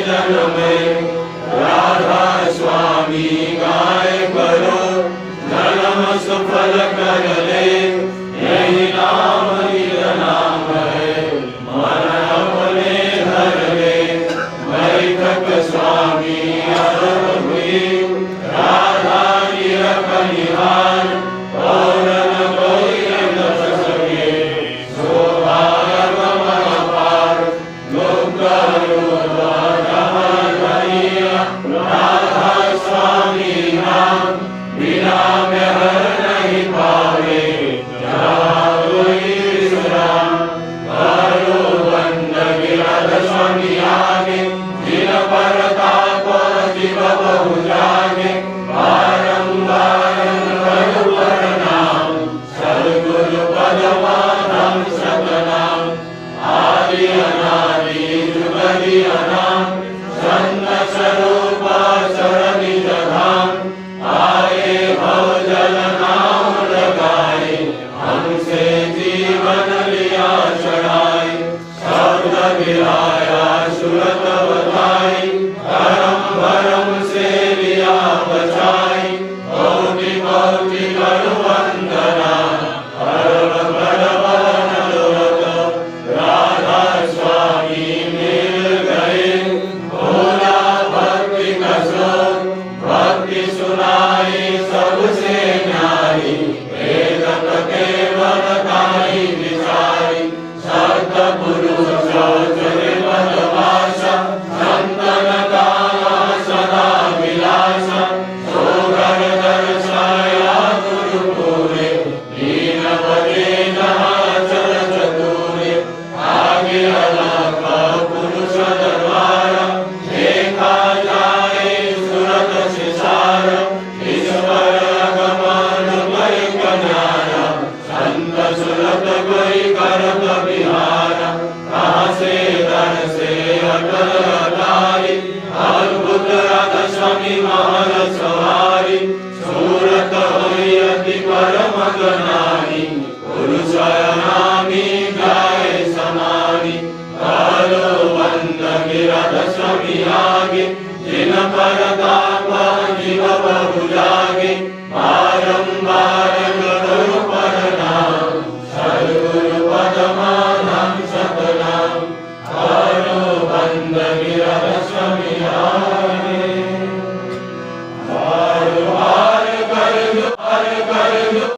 जन में राधा स्वामी गाय करो जन्म सफल कर ले यही नाम निज नाम है मन अपने धर ले बैठक स्वामी अरब हुई राधा निरख निहार और न कोई न सके शोभाग मन पार लोक राधा स्वामी नाम बिना में हर नहीं पावे स्वामी आगे जिन पर ताप जीव बहु जागे बारंबार करो प्रणाम सद्गुरु पदमाधम सतनाम आदि अनादि जुगदि अनाम संत स्वरूप शरणि जधाम आए भव जल नाम लगाए हमसे जीवन लिया चढ़ाई शब्द गिराया सुरत बताई करम भरम से लिया बचाई कोटि कोटि करो वंदना हर गर्भ नरोत राधा स्वामी मिल गए भोला भक्ति कसो भक्ति सुनाई सबसे न्यारी वेदक केवल काई विचारी सत पुरुष मधवास संतन काला सदा विलास सोगर दर्शाया गुरुपुरे दीन बने जहाँ चल चतुरे आगे अलग पुरुष दरबार देखा जाए सुरत सिसार ईश्वर अगमन मय कन्याया संत सुरत कोई करत बिहार कहाँ से दर से अटल अटारी अद्भुत रथ स्वामी महल सवारी सूरत हुई अति परम गनानी पुरुष नामी गाय समानी कालो बंद गिरध स्वामी आगे जिन पर ताप जीव बहु जागे बारंबार करो प्रणाम सद्गुरु पदमाधम सतनाम कालो बंद गिरध स्वामी आगे बार बार कर दो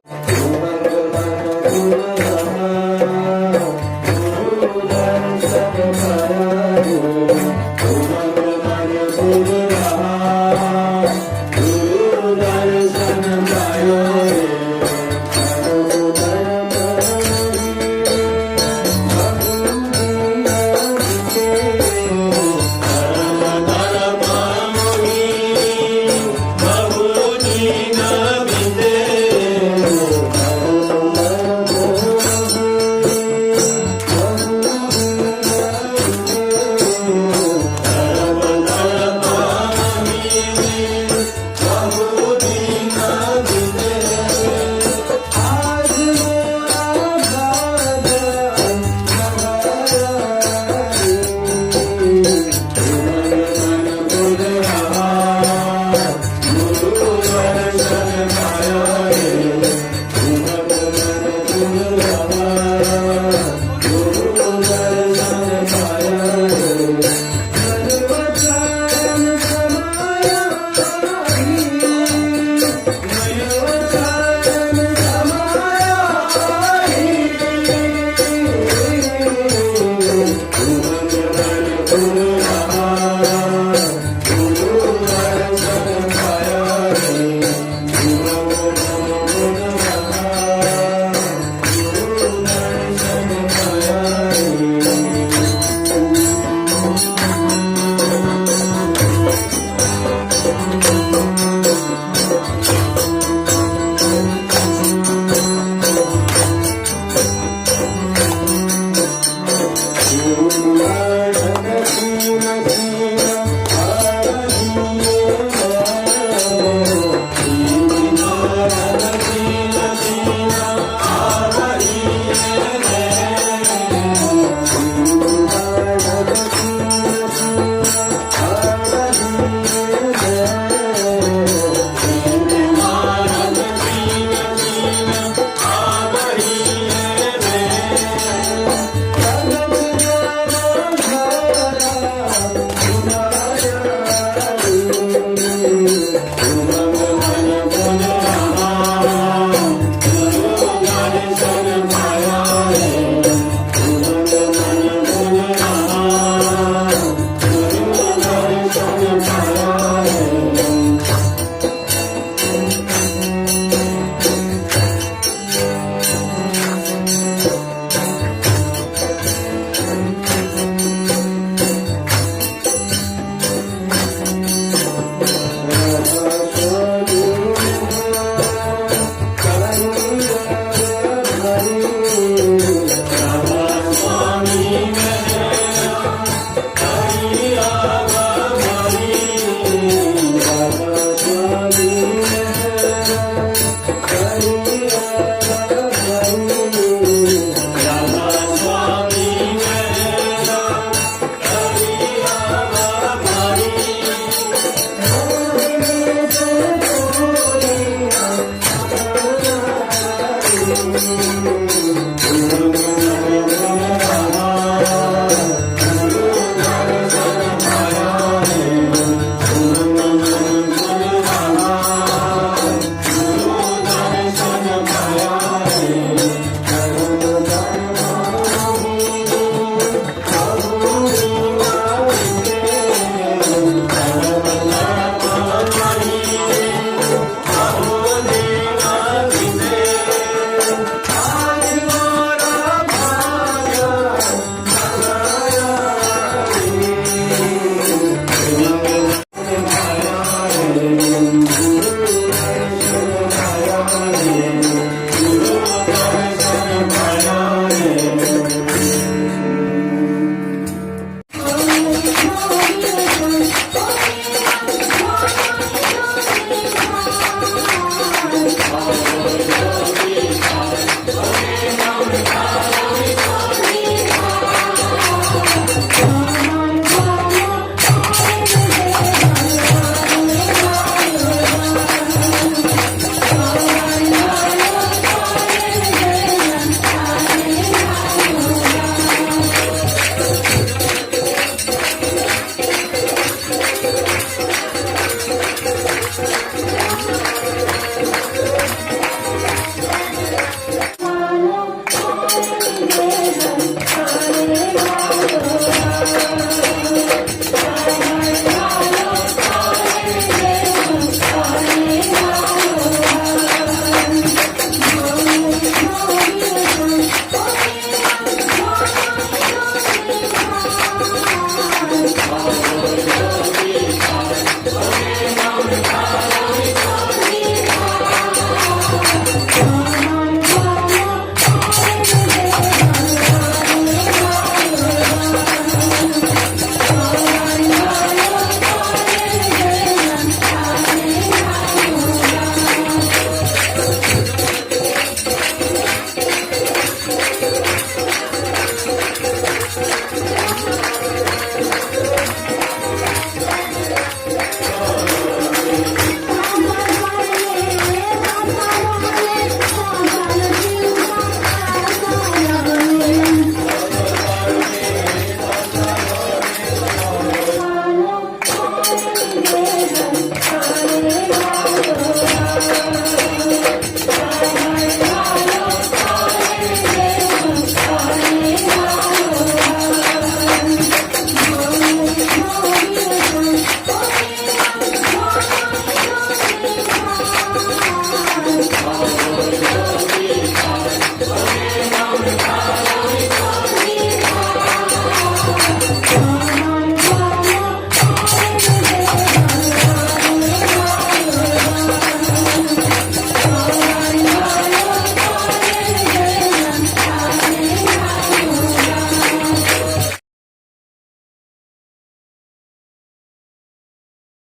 संगे संताने